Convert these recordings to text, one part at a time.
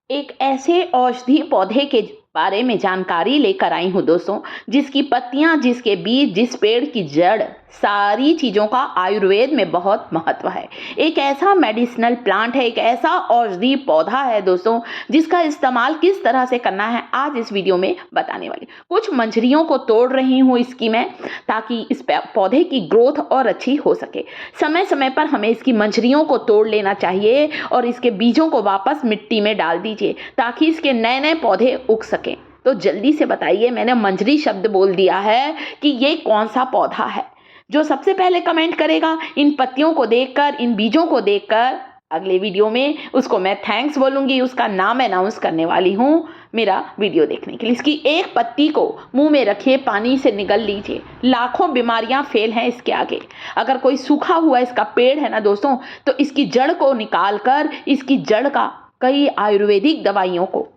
एक ऐसे औषधीय पौधे के बारे में जानकारी लेकर आई हूँ दोस्तों, जिसकी पत्तियां, जिसके बीज, जिस पेड़ की जड़, सारी चीज़ों का आयुर्वेद में बहुत महत्व है। एक ऐसा मेडिसिनल प्लांट है, एक ऐसा औषधीय पौधा है दोस्तों, जिसका इस्तेमाल किस तरह से करना है आज इस वीडियो में बताने वाली। कुछ मंजरियों को तोड़ रही हूँ इसकी मैं, ताकि इस पौधे की ग्रोथ और अच्छी हो सके। समय समय पर हमें इसकी मंजरियों को तोड़ लेना चाहिए और इसके बीजों को वापस मिट्टी में डाल दीजिए, ताकि इसके नए नए पौधे उग सकें। तो जल्दी से बताइए, मैंने मंजरी शब्द बोल दिया है कि ये कौन सा पौधा है। जो सबसे पहले कमेंट करेगा इन पत्तियों को देखकर, इन बीजों को देखकर, अगले वीडियो में उसको मैं थैंक्स बोलूंगी, उसका नाम अनाउंस करने वाली हूँ मेरा वीडियो देखने के लिए। इसकी एक पत्ती को मुंह में रखिए, पानी से निगल लीजिए। लाखों बीमारियां फेल हैं इसके आगे। अगर कोई सूखा हुआ इसका पेड़ है ना दोस्तों, तो इसकी जड़ को निकाल कर, इसकी जड़ का कई आयुर्वेदिक दवाइयों को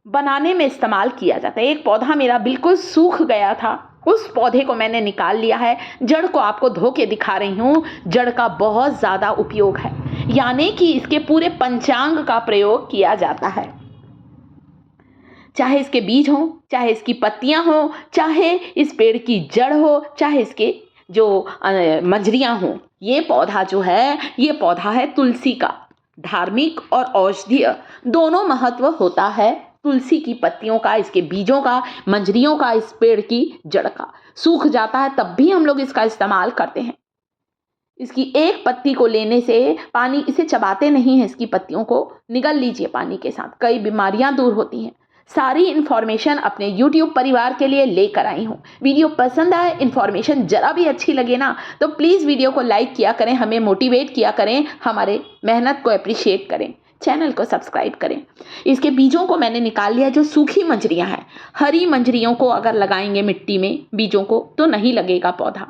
बनाने में इस्तेमाल किया जाता है। एक पौधा मेरा बिल्कुल सूख गया था, उस पौधे को मैंने निकाल लिया है। जड़ को आपको धो के दिखा रही हूँ। जड़ का बहुत ज़्यादा उपयोग है, यानी कि इसके पूरे पंचांग का प्रयोग किया जाता है। चाहे इसके बीज हो, चाहे इसकी पत्तियां हो, चाहे इस पेड़ की जड़ हो, चाहे इसके जो मंजरियां हो, ये पौधा जो है, ये पौधा है तुलसी का। धार्मिक और औषधीय दोनों महत्व होता है तुलसी की पत्तियों का, इसके बीजों का, मंजरियों का, इस पेड़ की जड़ का। सूख जाता है तब भी हम लोग इसका इस्तेमाल करते हैं। इसकी एक पत्ती को लेने से, पानी इसे चबाते नहीं हैं, इसकी पत्तियों को निगल लीजिए पानी के साथ, कई बीमारियां दूर होती हैं। सारी इन्फॉर्मेशन अपने YouTube परिवार के लिए लेकर आई हूँ। वीडियो पसंद आए, इन्फॉर्मेशन जरा भी अच्छी लगे ना, तो प्लीज़ वीडियो को लाइक किया करें, हमें मोटिवेट किया करें, हमारे मेहनत को अप्रिशिएट करें, चैनल को सब्सक्राइब करें। इसके बीजों को मैंने निकाल लिया, जो सूखी मंजरियाँ हैं। हरी मंजरियों को अगर लगाएंगे मिट्टी में बीजों को, तो नहीं लगेगा पौधा।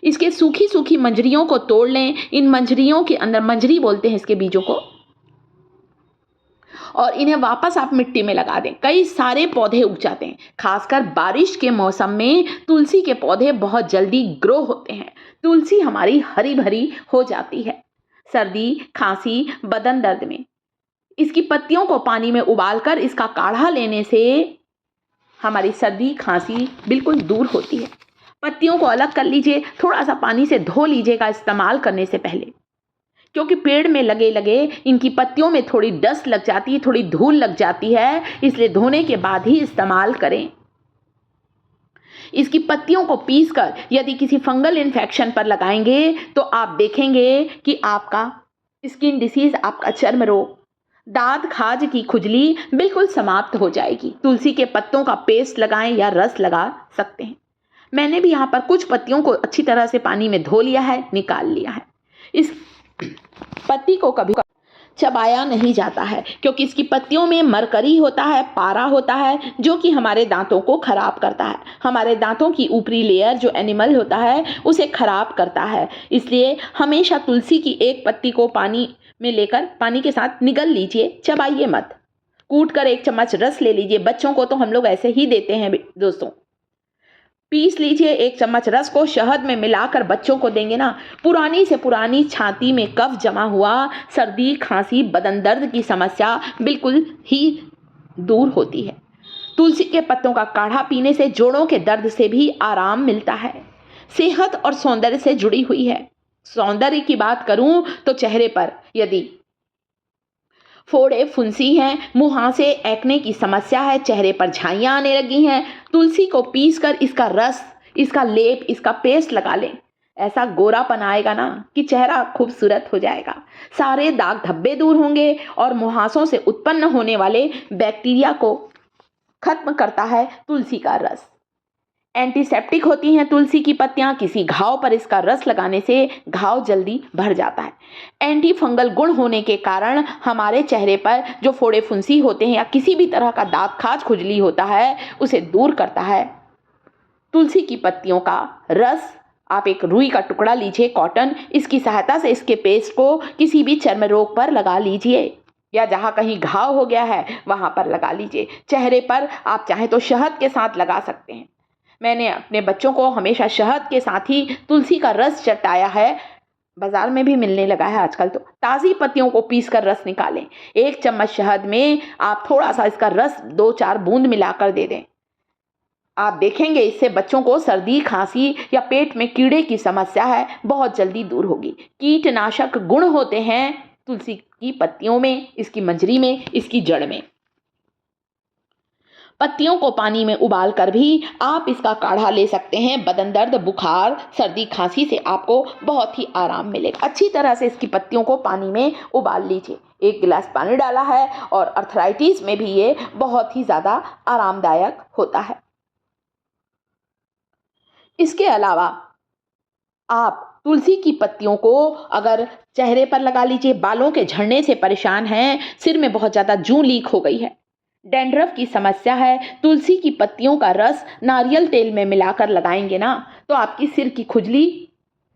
इसके सूखी सूखी मंजरियों को तोड़ लें। इन मंजरियों के अंदर, मंजरी बोलते हैं इसके बीजों को, और इन्हें वापस आप मिट्टी में लगा दें। कई सारे पौधे उग जाते हैं। खासकर बारिश के मौसम में तुलसी के पौधे बहुत जल्दी ग्रो होते हैं। तुलसी हमारी हरी भरी हो जाती है सर्दी, खांसी, बदन दर्द में। इसकी पत्तियों को पानी में उबालकर इसका काढ़ा लेने से हमारी सर्दी, खांसी बिल्कुल दूर होती है। पत्तियों को अलग कर लीजिए, थोड़ा सा पानी से धो लीजिएगा इस्तेमाल करने से पहले, क्योंकि पेड़ में लगे लगे इनकी पत्तियों में थोड़ी डस्ट लग जाती है, थोड़ी धूल लग जाती है, इसलिए धोने के बाद ही इस्तेमाल करें। इसकी पत्तियों को पीसकर यदि किसी फंगल इन्फेक्शन पर लगाएंगे तो आप देखेंगे कि आपका स्किन डिसीज, आपका चर्म रोग, दांत खाज की खुजली बिल्कुल समाप्त हो जाएगी। तुलसी के पत्तों का पेस्ट लगाएं या रस लगा सकते हैं। मैंने भी यहाँ पर कुछ पत्तियों को अच्छी तरह से पानी में धो लिया है, निकाल लिया है। इस पत्ती को कभी चबाया नहीं जाता है, क्योंकि इसकी पत्तियों में मरकरी होता है, पारा होता है, जो कि हमारे दांतों को खराब करता है। हमारे दांतों की ऊपरी लेयर जो एनिमल होता है उसे खराब करता है। इसलिए हमेशा तुलसी की एक पत्ती को पानी में लेकर पानी के साथ निगल लीजिए, चबाइए मत। कूट कर 1 चम्मच रस ले लीजिए। बच्चों को तो हम लोग ऐसे ही देते हैं दोस्तों। पीस लीजिए 1 चम्मच रस को, शहद में मिलाकर बच्चों को देंगे ना, पुरानी से पुरानी छाती में कफ जमा हुआ, सर्दी, खांसी, बदन दर्द की समस्या बिल्कुल ही दूर होती है। तुलसी के पत्तों का काढ़ा पीने से जोड़ों के दर्द से भी आराम मिलता है। सेहत और सौंदर्य से जुड़ी हुई है। सौंदर्य की बात करूं तो चेहरे पर यदि फोड़े, फुंसी हैं, मुहासे, एक्ने की समस्या है, चेहरे पर झाइयाँ आने लगी हैं, तुलसी को पीसकर इसका रस, इसका लेप, इसका पेस्ट लगा लें। ऐसा गोरापन आएगा ना कि चेहरा खूबसूरत हो जाएगा। सारे दाग धब्बे दूर होंगे और मुहासों से उत्पन्न होने वाले बैक्टीरिया को खत्म करता है तुलसी का रस। एंटीसेप्टिक होती हैं तुलसी की पत्तियां। किसी घाव पर इसका रस लगाने से घाव जल्दी भर जाता है। एंटी फंगल गुण होने के कारण हमारे चेहरे पर जो फोड़े, फुंसी होते हैं या किसी भी तरह का दाग, खाज, खुजली होता है, उसे दूर करता है तुलसी की पत्तियों का रस। आप एक रुई का टुकड़ा लीजिए, कॉटन, इसकी सहायता से इसके पेस्ट को किसी भी चर्म रोग पर लगा लीजिए, या जहाँ कहीं घाव हो गया है वहाँ पर लगा लीजिए। चेहरे पर आप चाहें तो शहद के साथ लगा सकते हैं। मैंने अपने बच्चों को हमेशा शहद के साथ ही तुलसी का रस चटाया है। बाजार में भी मिलने लगा है आजकल। तो ताज़ी पत्तियों को पीसकर रस निकालें। 1 चम्मच शहद में आप थोड़ा सा इसका रस 2-4 बूंद मिलाकर दे दें। आप देखेंगे इससे बच्चों को सर्दी, खांसी या पेट में कीड़े की समस्या है बहुत जल्दी दूर होगी। कीटनाशक गुण होते हैं तुलसी की पत्तियों में, इसकी मंजरी में, इसकी जड़ में। पत्तियों को पानी में उबाल कर भी आप इसका काढ़ा ले सकते हैं। बदन दर्द, बुखार, सर्दी, खांसी से आपको बहुत ही आराम मिलेगा। अच्छी तरह से इसकी पत्तियों को पानी में उबाल लीजिए। 1 गिलास पानी डाला है और अर्थराइटिस में भी ये बहुत ही ज़्यादा आरामदायक होता है। इसके अलावा आप तुलसी की पत्तियों को अगर चेहरे पर लगा लीजिए, बालों के झड़ने से परेशान हैं, सिर में बहुत ज़्यादा जूं लीक हो गई है, डैंड्रफ की समस्या है, तुलसी की पत्तियों का रस नारियल तेल में मिलाकर लगाएंगे ना तो आपकी सिर की खुजली,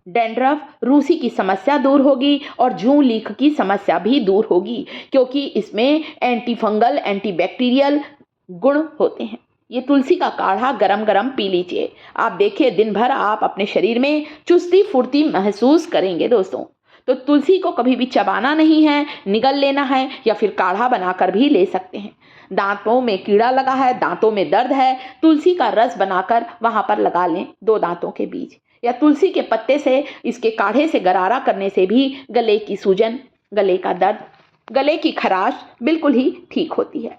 डैंड्रफ, रूसी की समस्या दूर होगी और जूं लीक की समस्या भी दूर होगी, क्योंकि इसमें एंटी फंगल, एंटी बैक्टीरियल गुण होते हैं। ये तुलसी का काढ़ा गरम गरम पी लीजिए। आप देखिए दिन भर आप अपने शरीर में चुस्ती फुर्ती महसूस करेंगे दोस्तों। तो तुलसी को कभी भी चबाना नहीं है, निगल लेना है या फिर काढ़ा बनाकर भी ले सकते हैं। दांतों में कीड़ा लगा है, दांतों में दर्द है, तुलसी का रस बनाकर वहां पर लगा लें 2 दांतों के बीच, या तुलसी के पत्ते से इसके काढ़े से गरारा करने से भी गले की सूजन, गले का दर्द, गले की खराश बिल्कुल ही ठीक होती है।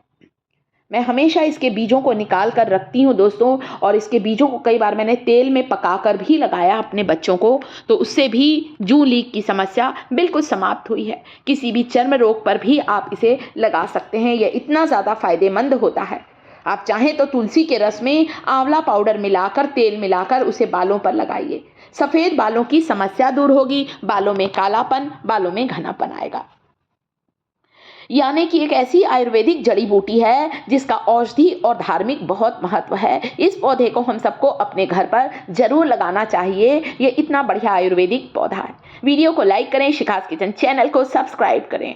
मैं हमेशा इसके बीजों को निकाल कर रखती हूँ दोस्तों, और इसके बीजों को कई बार मैंने तेल में पकाकर भी लगाया अपने बच्चों को, तो उससे भी जूं लीक की समस्या बिल्कुल समाप्त हुई है। किसी भी चर्म रोग पर भी आप इसे लगा सकते हैं, यह इतना ज़्यादा फायदेमंद होता है। आप चाहें तो तुलसी के रस में आंवला पाउडर मिलाकर, तेल मिलाकर उसे बालों पर लगाइए। सफ़ेद बालों की समस्या दूर होगी, बालों में कालापन, बालों में घनापन आएगा। यानी कि एक ऐसी आयुर्वेदिक जड़ी बूटी है जिसका औषधि और धार्मिक बहुत महत्व है। इस पौधे को हम सबको अपने घर पर जरूर लगाना चाहिए। ये इतना बढ़िया आयुर्वेदिक पौधा है। वीडियो को लाइक करें, शिखास किचन चैनल को सब्सक्राइब करें।